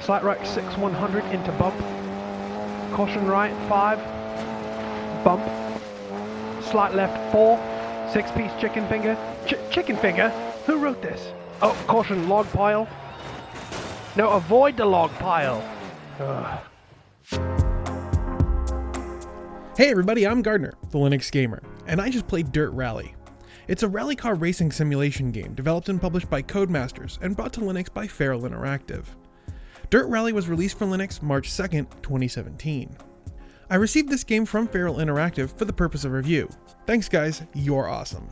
Slight right 6 100 into bump. Caution right 5. Bump. Slight left 4. 6-piece chicken finger. Chicken finger? Who wrote this? Oh, caution log pile. No, avoid the log pile. Ugh. Hey everybody, I'm Gardner, the Linux Gamer, and I just played DiRT Rally. It's a rally car racing simulation game developed and published by Codemasters and brought to Linux by Feral Interactive. DiRT Rally was released for Linux March 2nd, 2017. I received this game from Feral Interactive for the purpose of review. Thanks guys, you're awesome.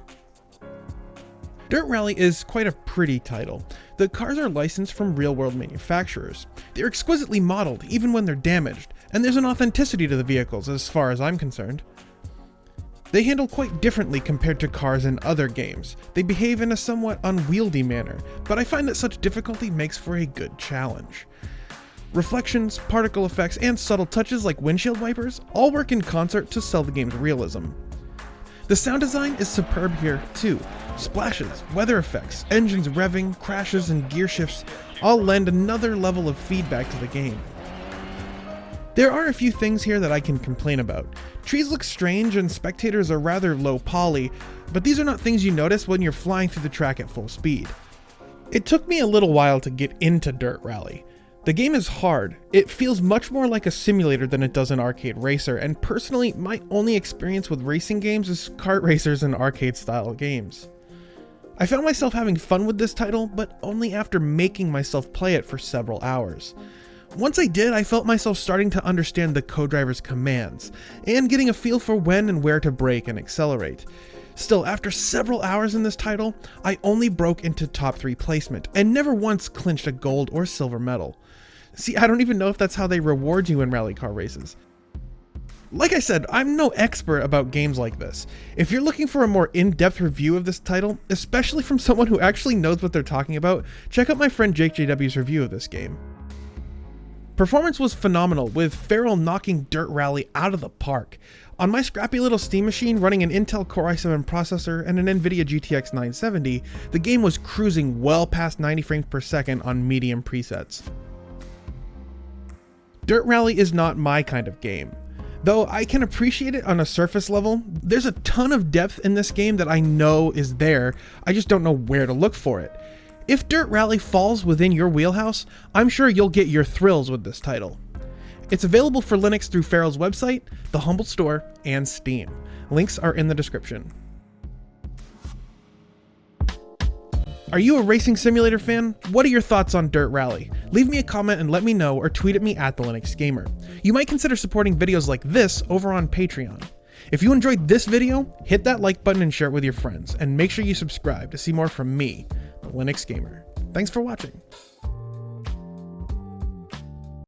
DiRT Rally is quite a pretty title. The cars are licensed from real-world manufacturers. They're exquisitely modeled, even when they're damaged, and there's an authenticity to the vehicles as far as I'm concerned. They handle quite differently compared to cars in other games. They behave in a somewhat unwieldy manner, but I find that such difficulty makes for a good challenge. Reflections, particle effects, and subtle touches like windshield wipers all work in concert to sell the game's realism. The sound design is superb here too. Splashes, weather effects, engines revving, crashes, and gear shifts all lend another level of feedback to the game. There are a few things here that I can complain about. Trees look strange and spectators are rather low poly, but these are not things you notice when you're flying through the track at full speed. It took me a little while to get into DiRT Rally. The game is hard. It feels much more like a simulator than it does an arcade racer, and personally, my only experience with racing games is kart racers and arcade-style games. I found myself having fun with this title, but only after making myself play it for several hours. Once I did, I felt myself starting to understand the co-driver's commands, and getting a feel for when and where to brake and accelerate. Still, after several hours in this title, I only broke into top 3 placement, and never once clinched a gold or silver medal. See, I don't even know if that's how they reward you in rally car races. Like I said, I'm no expert about games like this. If you're looking for a more in-depth review of this title, especially from someone who actually knows what they're talking about, check out my friend Jake JW's review of this game. Performance was phenomenal, with Feral knocking DiRT Rally out of the park. On my scrappy little Steam machine running an Intel Core i7 processor and an Nvidia GTX 970, the game was cruising well past 90 frames per second on medium presets. DiRT Rally is not my kind of game. Though I can appreciate it on a surface level, there's a ton of depth in this game that I know is there, I just don't know where to look for it. If DiRT Rally falls within your wheelhouse, I'm sure you'll get your thrills with this title. It's available for Linux through Feral's website, the Humble Store, and Steam. Links are in the description. Are you a racing simulator fan? What are your thoughts on DiRT Rally? Leave me a comment and let me know, or tweet at me at the Linux Gamer. You might consider supporting videos like this over on Patreon. If you enjoyed this video, hit that like button and share it with your friends, and make sure you subscribe to see more from me, the Linux Gamer. Thanks for watching.